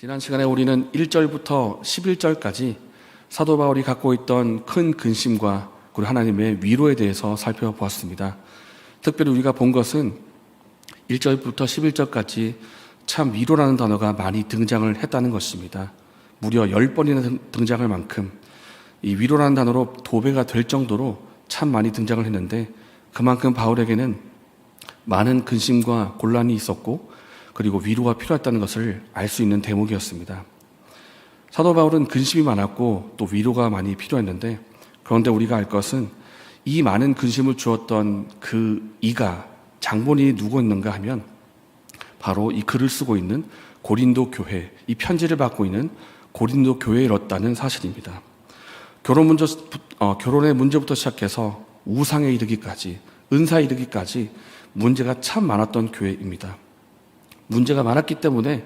지난 시간에 우리는 1절부터 11절까지 사도 바울이 갖고 있던 큰 근심과 그리고 하나님의 위로에 대해서 살펴보았습니다. 특별히 우리가 본 것은 1절부터 11절까지 참 위로라는 단어가 많이 등장을 했다는 것입니다. 무려 10번이나 등장할 만큼 이 위로라는 단어로 도배가 될 정도로 참 많이 등장을 했는데, 그만큼 바울에게는 많은 근심과 곤란이 있었고 그리고 위로가 필요했다는 것을 알 수 있는 대목이었습니다. 사도 바울은 근심이 많았고 또 위로가 많이 필요했는데, 그런데 우리가 알 것은 이 많은 근심을 주었던 그 이가 장본인이 누구였는가 하면 바로 이 글을 쓰고 있는 고린도 교회, 이 편지를 받고 있는 고린도 교회였다는 사실입니다. 결혼의 문제부터 시작해서 우상에 이르기까지, 은사에 이르기까지 문제가 참 많았던 교회입니다. 문제가 많았기 때문에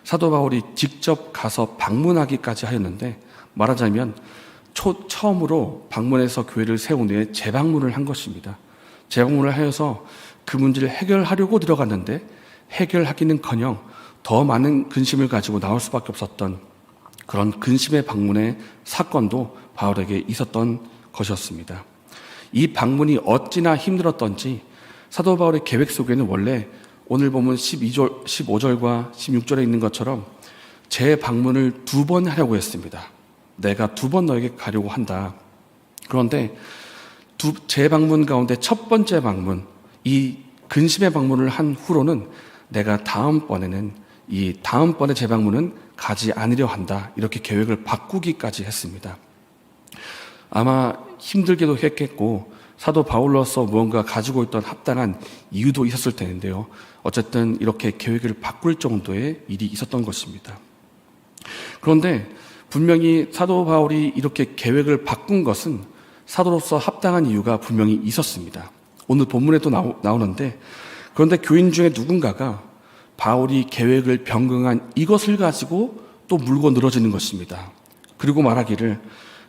사도 바울이 직접 가서 방문하기까지 하였는데, 말하자면 처음으로 방문해서 교회를 세운 후에 재방문을 한 것입니다. 재방문을 하여서 그 문제를 해결하려고 들어갔는데 해결하기는커녕 더 많은 근심을 가지고 나올 수밖에 없었던 그런 근심의 방문의 사건도 바울에게 있었던 것이었습니다. 이 방문이 어찌나 힘들었던지 사도 바울의 계획 속에는 원래 오늘 보면 15절과 16절에 있는 것처럼 재방문을 2번 하려고 했습니다. 내가 2번 너에게 가려고 한다. 그런데 재방문 가운데 첫 번째 방문, 이 근심의 방문을 한 후로는 내가 다음번에 재방문은 가지 않으려 한다. 이렇게 계획을 바꾸기까지 했습니다. 아마 힘들게도 했겠고 사도 바울로서 무언가 가지고 있던 합당한 이유도 있었을 텐데요. 어쨌든 이렇게 계획을 바꿀 정도의 일이 있었던 것입니다. 그런데 분명히 사도 바울이 이렇게 계획을 바꾼 것은 사도로서 합당한 이유가 분명히 있었습니다. 오늘 본문에도 나오는데, 그런데 교인 중에 누군가가 바울이 계획을 변경한 이것을 가지고 또 물고 늘어지는 것입니다. 그리고 말하기를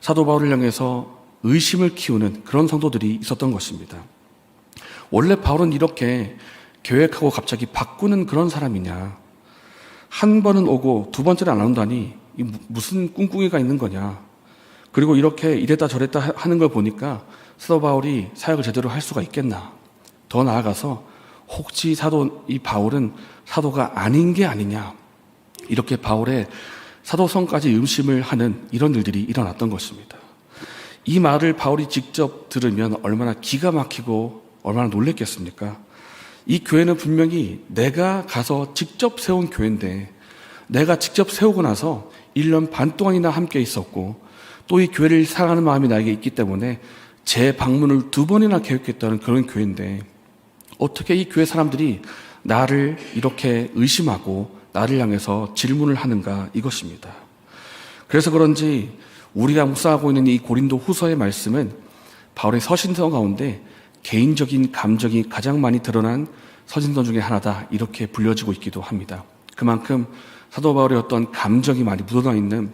사도 바울을 향해서 의심을 키우는 그런 성도들이 있었던 것입니다. 원래 바울은 이렇게 계획하고 갑자기 바꾸는 그런 사람이냐, 한 번은 오고 두 번째는 안 온다니 무슨 꿍꿍이가 있는 거냐, 그리고 이렇게 이랬다 저랬다 하는 걸 보니까 사도 바울이 사역을 제대로 할 수가 있겠나, 더 나아가서 혹시 이 바울은 사도가 아닌 게 아니냐, 이렇게 바울의 사도성까지 의심을 하는 이런 일들이 일어났던 것입니다. 이 말을 바울이 직접 들으면 얼마나 기가 막히고 얼마나 놀랬겠습니까? 이 교회는 분명히 내가 가서 직접 세운 교회인데, 내가 직접 세우고 나서 1년 반 동안이나 함께 있었고 또 이 교회를 사랑하는 마음이 나에게 있기 때문에 재방문을 2번이나 계획했다는 그런 교회인데, 어떻게 이 교회 사람들이 나를 이렇게 의심하고 나를 향해서 질문을 하는가, 이것입니다. 그래서 그런지 우리가 묵상하고 있는 이 고린도 후서의 말씀은 바울의 서신서 가운데 개인적인 감정이 가장 많이 드러난 서신서 중에 하나다, 이렇게 불려지고 있기도 합니다. 그만큼 사도 바울의 어떤 감정이 많이 묻어나 있는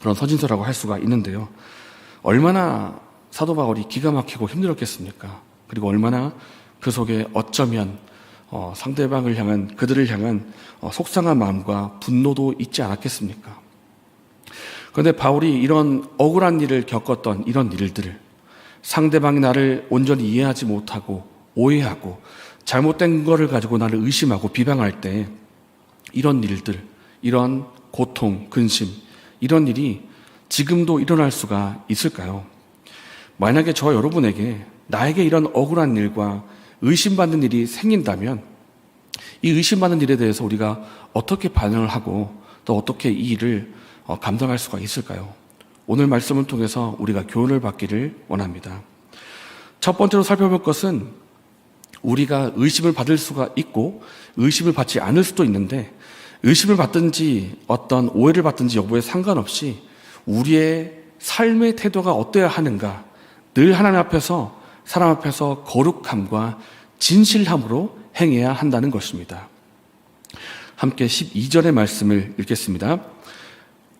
그런 서신서라고 할 수가 있는데요. 얼마나 사도 바울이 기가 막히고 힘들었겠습니까? 그리고 얼마나 그 속에 어쩌면 상대방을 향한, 그들을 향한 속상한 마음과 분노도 있지 않았겠습니까? 그런데 바울이 이런 억울한 일을 겪었던 이런 일들을, 상대방이 나를 온전히 이해하지 못하고 오해하고 잘못된 거를 가지고 나를 의심하고 비방할 때 이런 일들, 이런 고통, 근심, 이런 일이 지금도 일어날 수가 있을까요? 만약에 저 여러분에게 나에게 이런 억울한 일과 의심받는 일이 생긴다면 이 의심받는 일에 대해서 우리가 어떻게 반응을 하고 또 어떻게 이 일을 감당할 수가 있을까요? 오늘 말씀을 통해서 우리가 교훈을 받기를 원합니다. 첫 번째로 살펴볼 것은 우리가 의심을 받을 수가 있고 의심을 받지 않을 수도 있는데, 의심을 받든지 어떤 오해를 받든지 여부에 상관없이 우리의 삶의 태도가 어때야 하는가, 늘 하나님 앞에서, 사람 앞에서 거룩함과 진실함으로 행해야 한다는 것입니다. 함께 12절의 말씀을 읽겠습니다.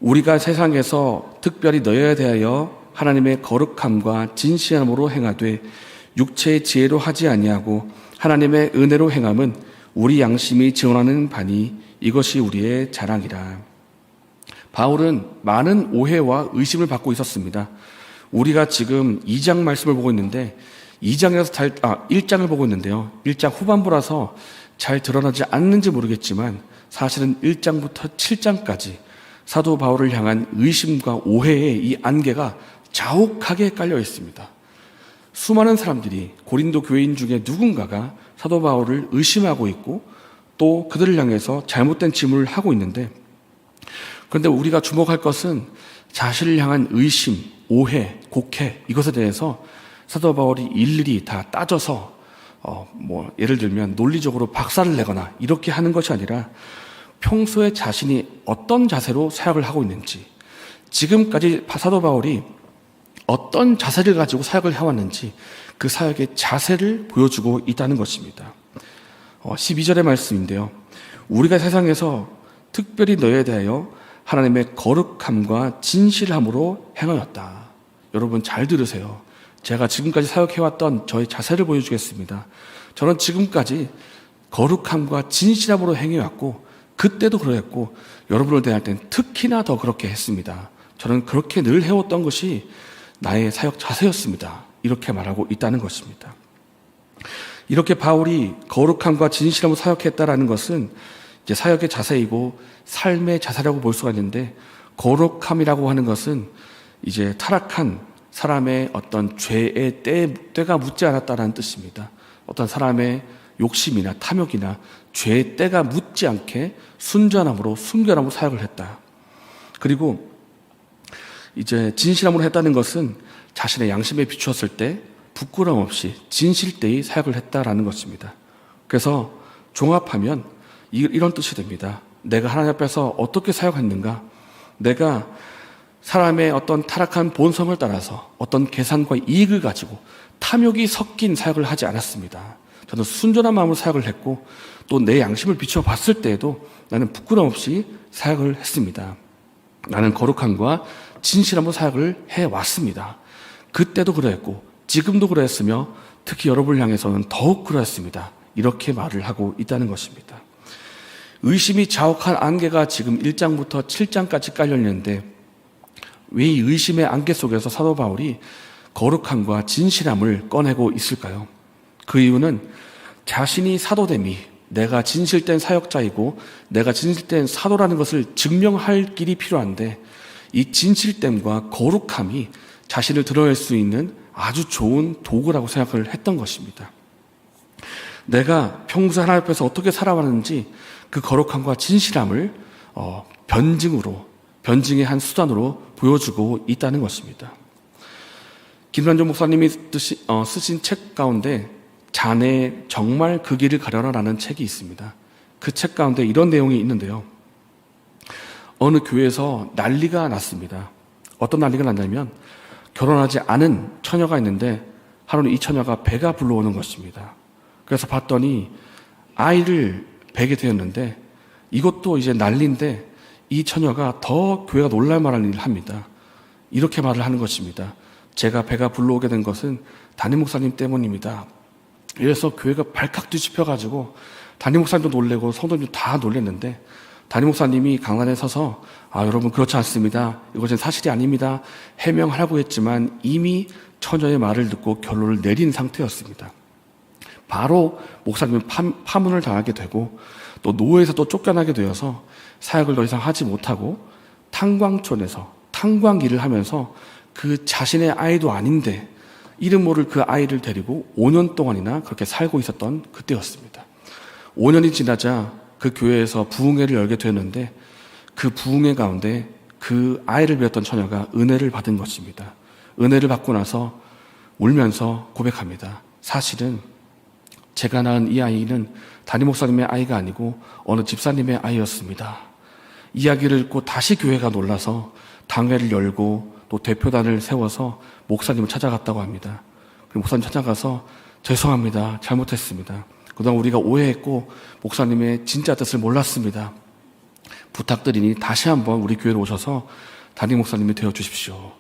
우리가 세상에서 특별히 너희에 대하여 하나님의 거룩함과 진실함으로 행하되 육체의 지혜로 하지 아니하고 하나님의 은혜로 행함은 우리 양심이 증언하는 바니 이것이 우리의 자랑이라. 바울은 많은 오해와 의심을 받고 있었습니다. 우리가 지금 2장 말씀을 보고 있는데 1장을 보고 있는데요. 1장 후반부라서 잘 드러나지 않는지 모르겠지만 사실은 1장부터 7장까지 사도 바울을 향한 의심과 오해의 이 안개가 자욱하게 깔려 있습니다. 수많은 사람들이 고린도 교인 중에 누군가가 사도 바울을 의심하고 있고 또 그들을 향해서 잘못된 질문을 하고 있는데, 그런데 우리가 주목할 것은 자신을 향한 의심, 오해, 곡해, 이것에 대해서 사도 바울이 일일이 다 따져서 예를 들면 논리적으로 박살을 내거나 이렇게 하는 것이 아니라 평소에 자신이 어떤 자세로 사역을 하고 있는지, 지금까지 사도 바울이 어떤 자세를 가지고 사역을 해왔는지 그 사역의 자세를 보여주고 있다는 것입니다. 12절의 말씀인데요. 우리가 세상에서 특별히 너에 대하여 하나님의 거룩함과 진실함으로 행하였다. 여러분 잘 들으세요. 제가 지금까지 사역해왔던 저의 자세를 보여주겠습니다. 저는 지금까지 거룩함과 진실함으로 행해왔고 그때도 그랬고 여러분을 대할 땐 특히나 더 그렇게 했습니다. 저는 그렇게 늘 해왔던 것이 나의 사역 자세였습니다. 이렇게 말하고 있다는 것입니다. 이렇게 바울이 거룩함과 진실함으로 사역했다라는 것은 이제 사역의 자세이고 삶의 자세라고 볼 수가 있는데, 거룩함이라고 하는 것은 이제 타락한 사람의 어떤 죄의 때가 묻지 않았다라는 뜻입니다. 어떤 사람의 욕심이나 탐욕이나 죄의 때가 묻지 않게 순전함으로 순결함으로 사역을 했다. 그리고 이제 진실함으로 했다는 것은 자신의 양심에 비추었을 때 부끄러움 없이 진실되이 사역을 했다라는 것입니다. 그래서 종합하면 이런 뜻이 됩니다. 내가 하나님 앞에서 어떻게 사역했는가? 내가 사람의 어떤 타락한 본성을 따라서 어떤 계산과 이익을 가지고 탐욕이 섞인 사역을 하지 않았습니다. 저는 순전한 마음으로 사역을 했고 또 내 양심을 비추어 봤을 때에도 나는 부끄러움 없이 사역을 했습니다. 나는 거룩함과 진실함으로 사역을 해왔습니다. 그때도 그랬고 지금도 그랬으며 특히 여러분을 향해서는 더욱 그랬습니다. 이렇게 말을 하고 있다는 것입니다. 의심이 자욱한 안개가 지금 1장부터 7장까지 깔려있는데 왜 이 의심의 안개 속에서 사도 바울이 거룩함과 진실함을 꺼내고 있을까요? 그 이유는 자신이 사도됨이, 내가 진실된 사역자이고 내가 진실된 사도라는 것을 증명할 길이 필요한데, 이 진실됨과 거룩함이 자신을 드러낼 수 있는 아주 좋은 도구라고 생각을 했던 것입니다. 내가 평소에 하나님 앞에서 어떻게 살아왔는지 그 거룩함과 진실함을 변증의 한 수단으로 보여주고 있다는 것입니다. 김란종 목사님이 쓰신 책 가운데 자네 정말 그 길을 가려라 라는 책이 있습니다. 그 책 가운데 이런 내용이 있는데요. 어느 교회에서 난리가 났습니다. 어떤 난리가 났냐면 결혼하지 않은 처녀가 있는데 하루는 이 처녀가 배가 불러오는 것입니다. 그래서 봤더니 아이를 베게 되었는데, 이것도 이제 난리인데 이 처녀가 더 교회가 놀랄만한 일을 합니다. 이렇게 말을 하는 것입니다. 제가 배가 불러오게 된 것은 담임 목사님 때문입니다. 이래서 교회가 발칵 뒤집혀가지고 담임 목사님도 놀래고 성도님도 다 놀랬는데, 담임 목사님이 강단에 서서 여러분 그렇지 않습니다. 이것은 사실이 아닙니다. 해명하라고 했지만 이미 처녀의 말을 듣고 결론을 내린 상태였습니다. 바로 목사님은 파문을 당하게 되고 또 노예에서 또 쫓겨나게 되어서 사역을 더 이상 하지 못하고 탄광촌에서 탄광 일을 하면서 그 자신의 아이도 아닌데 이름 모를 그 아이를 데리고 5년 동안이나 그렇게 살고 있었던 그때였습니다. 5년이 지나자 그 교회에서 부흥회를 열게 되었는데 그 부흥회 가운데 그 아이를 배웠던 처녀가 은혜를 받은 것입니다. 은혜를 받고 나서 울면서 고백합니다. 사실은 제가 낳은 이 아이는 담임 목사님의 아이가 아니고 어느 집사님의 아이였습니다. 이야기를 듣고 다시 교회가 놀라서 당회를 열고 또 대표단을 세워서 목사님을 찾아갔다고 합니다. 그리고 목사님 찾아가서 죄송합니다. 잘못했습니다. 그동안 우리가 오해했고 목사님의 진짜 뜻을 몰랐습니다. 부탁드리니 다시 한번 우리 교회로 오셔서 담임 목사님이 되어주십시오.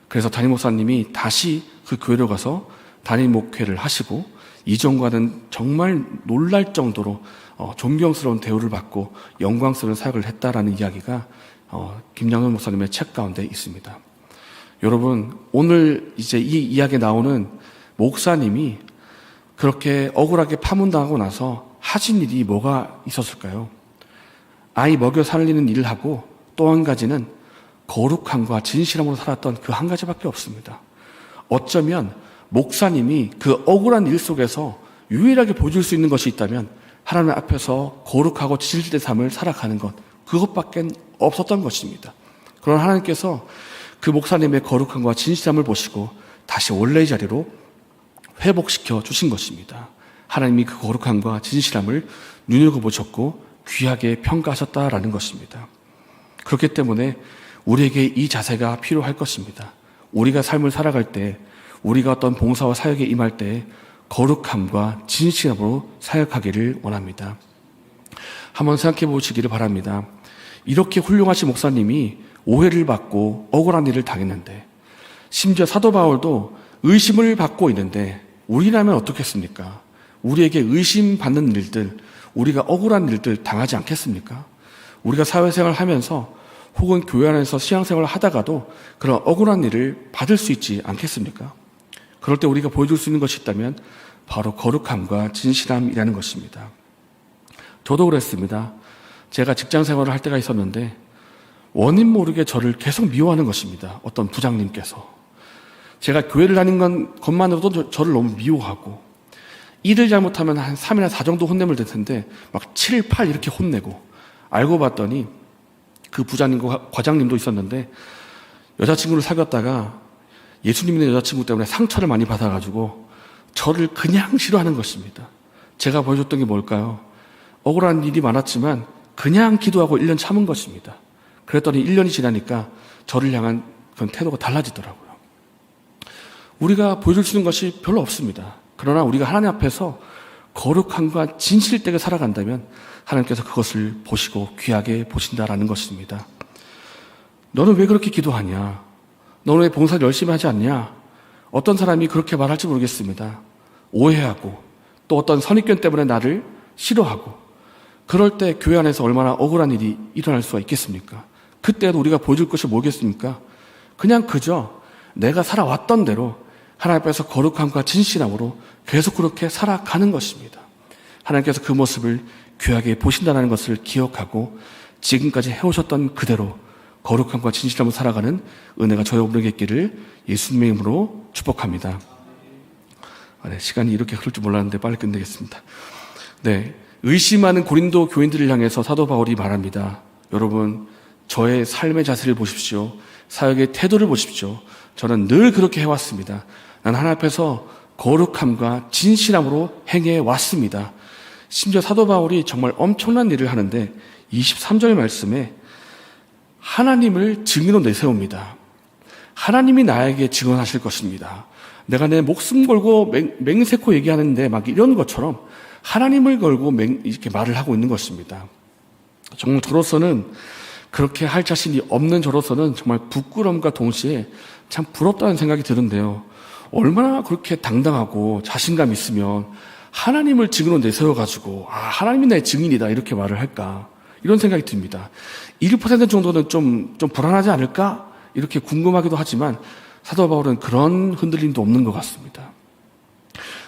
그래서 담임 목사님이 다시 그 교회로 가서 담임 목회를 하시고 이전과는 정말 놀랄 정도로 존경스러운 대우를 받고 영광스러운 사역을 했다라는 이야기가 김양훈 목사님의 책 가운데 있습니다. 여러분, 오늘 이제 이 이야기에 나오는 목사님이 그렇게 억울하게 파문당하고 나서 하신 일이 뭐가 있었을까요? 아이 먹여 살리는 일을 하고 또 한 가지는 거룩함과 진실함으로 살았던 그 한 가지밖에 없습니다. 어쩌면 목사님이 그 억울한 일 속에서 유일하게 보여줄 수 있는 것이 있다면 하나님 앞에서 거룩하고 진실된 삶을 살아가는 것, 그것밖에 없었던 것입니다. 그러나 하나님께서 그 목사님의 거룩함과 진실함을 보시고 다시 원래의 자리로 회복시켜 주신 것입니다. 하나님이 그 거룩함과 진실함을 눈여겨보셨고 귀하게 평가하셨다라는 것입니다. 그렇기 때문에 우리에게 이 자세가 필요할 것입니다. 우리가 삶을 살아갈 때, 우리가 어떤 봉사와 사역에 임할 때 거룩함과 진실함으로 사역하기를 원합니다. 한번 생각해 보시기를 바랍니다. 이렇게 훌륭하신 목사님이 오해를 받고 억울한 일을 당했는데, 심지어 사도 바울도 의심을 받고 있는데 우리라면 어떻겠습니까? 우리에게 의심받는 일들, 우리가 억울한 일들 당하지 않겠습니까? 우리가 사회생활 하면서 혹은 교회 안에서 신앙생활을 하다가도 그런 억울한 일을 받을 수 있지 않겠습니까? 그럴 때 우리가 보여줄 수 있는 것이 있다면 바로 거룩함과 진실함이라는 것입니다. 저도 그랬습니다. 제가 직장생활을 할 때가 있었는데 원인 모르게 저를 계속 미워하는 것입니다. 어떤 부장님께서. 제가 교회를 다닌 것만으로도 저를 너무 미워하고, 일을 잘못하면 한 3이나 4 정도 혼내면 될 텐데 막 7, 8 이렇게 혼내고, 알고 봤더니 그 부장님과 과장님도 있었는데 여자친구를 사귀었다가 예수님 있는 여자친구 때문에 상처를 많이 받아가지고 저를 그냥 싫어하는 것입니다. 제가 보여줬던 게 뭘까요? 억울한 일이 많았지만 그냥 기도하고 1년 참은 것입니다. 그랬더니 1년이 지나니까 저를 향한 그런 태도가 달라지더라고요. 우리가 보여줄 수 있는 것이 별로 없습니다. 그러나 우리가 하나님 앞에서 거룩함과 진실되게 살아간다면 하나님께서 그것을 보시고 귀하게 보신다라는 것입니다. 너는 왜 그렇게 기도하냐? 너는 왜 봉사를 열심히 하지 않냐? 어떤 사람이 그렇게 말할지 모르겠습니다. 오해하고 또 어떤 선입견 때문에 나를 싫어하고, 그럴 때 교회 안에서 얼마나 억울한 일이 일어날 수가 있겠습니까? 그때도 우리가 보여줄 것이 뭐겠습니까? 그냥 그저 내가 살아왔던 대로 하나님 앞에서 거룩함과 진실함으로 계속 그렇게 살아가는 것입니다. 하나님께서 그 모습을 귀하게 보신다는 것을 기억하고 지금까지 해오셨던 그대로 거룩함과 진실함으로 살아가는 은혜가 저희 오늘에게 있기를 예수님의 이름으로 축복합니다. 네, 시간이 이렇게 흐를 줄 몰랐는데 빨리 끝내겠습니다. 네, 의심하는 고린도 교인들을 향해서 사도 바울이 말합니다. 여러분, 저의 삶의 자세를 보십시오. 사역의 태도를 보십시오. 저는 늘 그렇게 해왔습니다. 난 하나님 앞에서 거룩함과 진실함으로 행해왔습니다. 심지어 사도 바울이 정말 엄청난 일을 하는데 23절 말씀에 하나님을 증인으로 내세웁니다. 하나님이 나에게 증언하실 것입니다. 내가 내 목숨 걸고 맹세코 얘기하는데 막 이런 것처럼 하나님을 걸고 이렇게 말을 하고 있는 것입니다. 정말 저로서는, 그렇게 할 자신이 없는 저로서는 정말 부끄러움과 동시에 참 부럽다는 생각이 드는데요. 얼마나 그렇게 당당하고 자신감 있으면 하나님을 증인으로 내세워가지고 하나님이 나의 증인이다 이렇게 말을 할까, 이런 생각이 듭니다. 1% 정도는 좀 불안하지 않을까 이렇게 궁금하기도 하지만 사도 바울은 그런 흔들림도 없는 것 같습니다.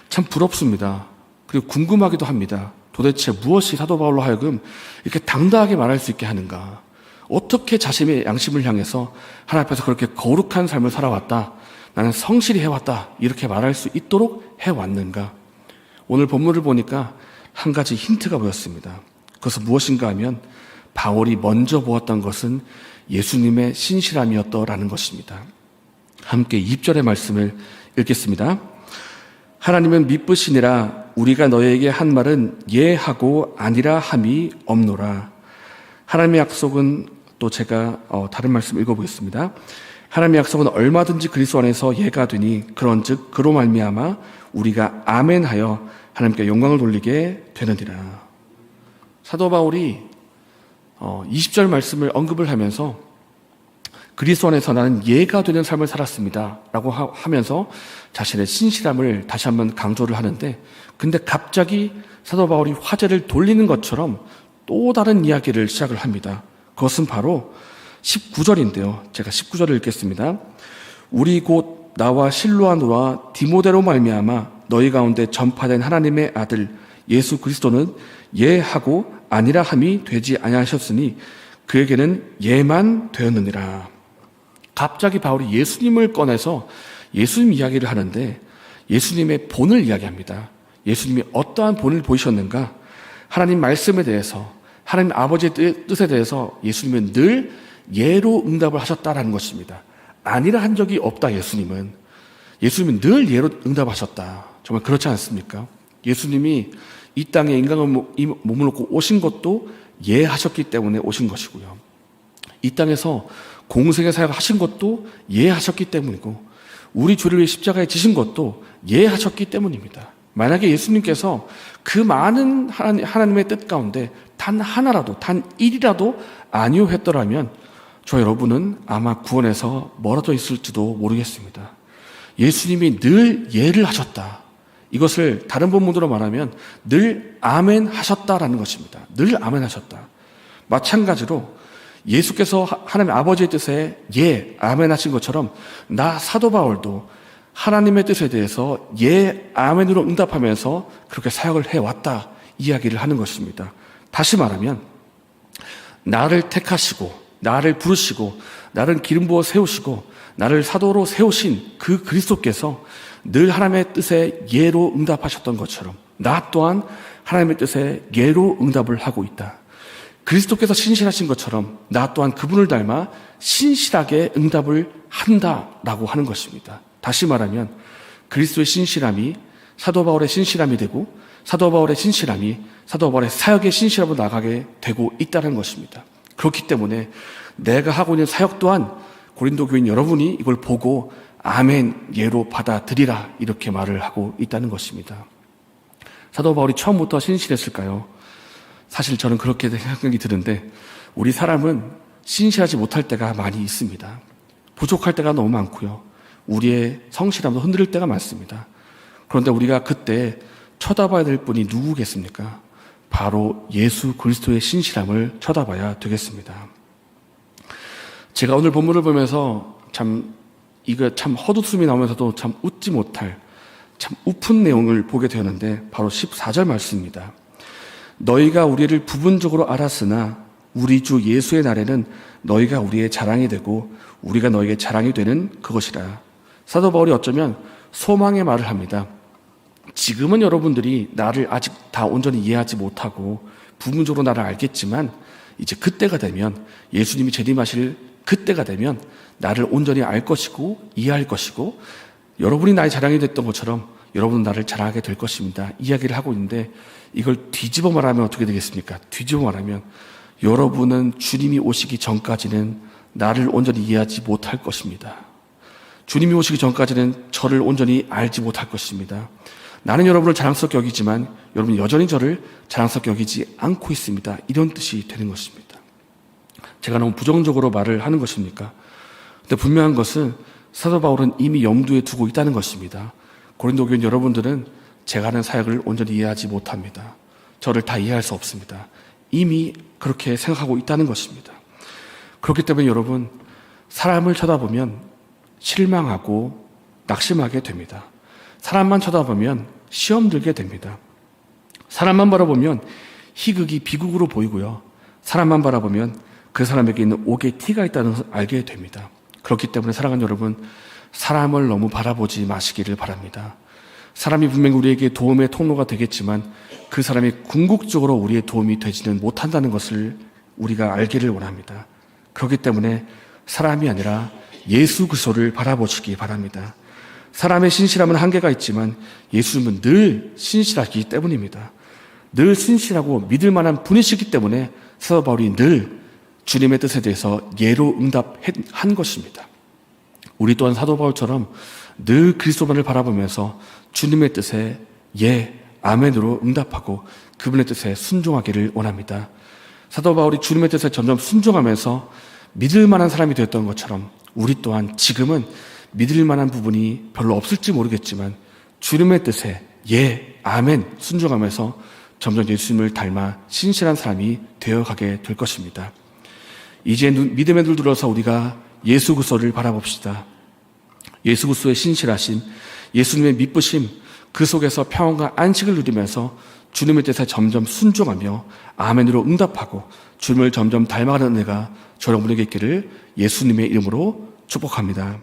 참 부럽습니다. 그리고 궁금하기도 합니다. 도대체 무엇이 사도 바울로 하여금 이렇게 당당하게 말할 수 있게 하는가? 어떻게 자신의 양심을 향해서 하나님 앞에서 그렇게 거룩한 삶을 살아왔다, 나는 성실히 해왔다 이렇게 말할 수 있도록 해왔는가? 오늘 본문을 보니까 한 가지 힌트가 보였습니다. 그것은 무엇인가 하면 바울이 먼저 보았던 것은 예수님의 신실함이었더라는 것입니다. 함께 2절의 말씀을 읽겠습니다. 하나님은 미쁘시니라 우리가 너에게 한 말은 예하고 아니라 함이 없노라. 하나님의 약속은, 또 제가 다른 말씀 읽어보겠습니다. 하나님의 약속은 얼마든지 그리스도 안에서 예가 되니 그런즉 그로 말미암아 우리가 아멘하여 하나님께 영광을 돌리게 되느니라. 사도 바울이 20절 말씀을 언급을 하면서 그리스도 안에서 나는 예가 되는 삶을 살았습니다 라고 하면서 자신의 신실함을 다시 한번 강조를 하는데, 근데 갑자기 사도 바울이 화제를 돌리는 것처럼 또 다른 이야기를 시작을 합니다. 그것은 바로 19절인데요. 제가 19절을 읽겠습니다. 우리 곧 나와 실로아노와 디모데로 말미암아 너희 가운데 전파된 하나님의 아들 예수 그리스도는 예하고 아니라 함이 되지 아니하셨으니 그에게는 예만 되었느니라. 갑자기 바울이 예수님을 꺼내서 예수님 이야기를 하는데 예수님의 본을 이야기합니다. 예수님이 어떠한 본을 보이셨는가? 하나님 말씀에 대해서, 하나님 아버지의 뜻에 대해서 예수님은 늘 예로 응답을 하셨다라는 것입니다. 아니라 한 적이 없다. 예수님은 늘 예로 응답하셨다. 정말 그렇지 않습니까? 예수님이 이 땅에 인간의 몸을 놓고 오신 것도 예하셨기 때문에 오신 것이고요. 이 땅에서 공생의 사역을 하신 것도 예하셨기 때문이고, 우리 주를 위해 십자가에 지신 것도 예하셨기 때문입니다. 만약에 예수님께서 그 많은 하나님의 뜻 가운데 단 하나라도, 단 일이라도 아니오 했더라면 저 여러분은 아마 구원에서 멀어져 있을지도 모르겠습니다. 예수님이 늘 예를 하셨다. 이것을 다른 본문으로 말하면 늘 아멘 하셨다라는 것입니다. 늘 아멘 하셨다. 마찬가지로 예수께서 하나님 아버지의 뜻에 예, 아멘 하신 것처럼 나 사도 바울도 하나님의 뜻에 대해서 예, 아멘으로 응답하면서 그렇게 사역을 해왔다 이야기를 하는 것입니다. 다시 말하면 나를 택하시고 나를 부르시고 나를 기름 부어 세우시고 나를 사도로 세우신 그 그리스도께서 늘 하나님의 뜻에 예로 응답하셨던 것처럼 나 또한 하나님의 뜻에 예로 응답을 하고 있다. 그리스도께서 신실하신 것처럼 나 또한 그분을 닮아 신실하게 응답을 한다라고 하는 것입니다. 다시 말하면 그리스도의 신실함이 사도 바울의 신실함이 되고 사도 바울의 신실함이 사도 바울의 사역의 신실함으로 나가게 되고 있다는 것입니다. 그렇기 때문에 내가 하고 있는 사역 또한 고린도 교인 여러분이 이걸 보고 아멘 예로 받아들이라 이렇게 말을 하고 있다는 것입니다. 사도 바울이 처음부터 신실했을까요? 사실 저는 그렇게 생각이 드는데 우리 사람은 신실하지 못할 때가 많이 있습니다. 부족할 때가 너무 많고요. 우리의 성실함도 흔들릴 때가 많습니다. 그런데 우리가 그때 쳐다봐야 될 분이 누구겠습니까? 바로 예수 그리스도의 신실함을 쳐다봐야 되겠습니다. 제가 오늘 본문을 보면서 참 헛웃음이 나오면서도 참 웃지 못할 참 우픈 내용을 보게 되었는데 바로 14절 말씀입니다. 너희가 우리를 부분적으로 알았으나 우리 주 예수의 날에는 너희가 우리의 자랑이 되고 우리가 너희의 자랑이 되는 그것이라. 사도 바울이 어쩌면 소망의 말을 합니다. 지금은 여러분들이 나를 아직 다 온전히 이해하지 못하고 부분적으로 나를 알겠지만 이제 그때가 되면 예수님이 재림하실 그때가 되면 나를 온전히 알 것이고 이해할 것이고 여러분이 나의 자랑이 됐던 것처럼 여러분은 나를 자랑하게 될 것입니다. 이야기를 하고 있는데 이걸 뒤집어 말하면 어떻게 되겠습니까? 뒤집어 말하면 여러분은 주님이 오시기 전까지는 나를 온전히 이해하지 못할 것입니다. 주님이 오시기 전까지는 저를 온전히 알지 못할 것입니다. 나는 여러분을 자랑스럽게 여기지만 여러분은 여전히 저를 자랑스럽게 여기지 않고 있습니다. 이런 뜻이 되는 것입니다. 제가 너무 부정적으로 말을 하는 것입니까? 근데 분명한 것은 사도 바울은 이미 염두에 두고 있다는 것입니다. 고린도 교인 여러분들은 제가 하는 사역을 온전히 이해하지 못합니다. 저를 다 이해할 수 없습니다. 이미 그렇게 생각하고 있다는 것입니다. 그렇기 때문에 여러분, 사람을 쳐다보면 실망하고 낙심하게 됩니다. 사람만 쳐다보면 시험 들게 됩니다. 사람만 바라보면 희극이 비극으로 보이고요. 사람만 바라보면 그 사람에게 있는 옥의 티가 있다는 것을 알게 됩니다. 그렇기 때문에 사랑하는 여러분, 사람을 너무 바라보지 마시기를 바랍니다. 사람이 분명히 우리에게 도움의 통로가 되겠지만 그 사람이 궁극적으로 우리의 도움이 되지는 못한다는 것을 우리가 알기를 원합니다. 그렇기 때문에 사람이 아니라 예수 그리스도를 바라보시기 바랍니다. 사람의 신실함은 한계가 있지만 예수님은 늘 신실하기 때문입니다. 늘 신실하고 믿을 만한 분이시기 때문에 사도 바울이 늘 주님의 뜻에 대해서 예로 응답한 것입니다. 우리 또한 사도 바울처럼 늘 그리스도만을 바라보면서 주님의 뜻에 예, 아멘으로 응답하고 그분의 뜻에 순종하기를 원합니다. 사도 바울이 주님의 뜻에 점점 순종하면서 믿을 만한 사람이 되었던 것처럼 우리 또한 지금은 믿을 만한 부분이 별로 없을지 모르겠지만 주님의 뜻에 예, 아멘 순종하면서 점점 예수님을 닮아 신실한 사람이 되어가게 될 것입니다. 이제 믿음의 눈을 들어서 우리가 예수 그리스도를 바라봅시다. 예수 그리스도의 신실하심, 예수님의 미쁘심, 그 속에서 평안과 안식을 누리면서 주님의 뜻에 점점 순종하며 아멘으로 응답하고 주님을 점점 닮아가는 은혜가 저여러분에게 있기를 예수님의 이름으로 축복합니다.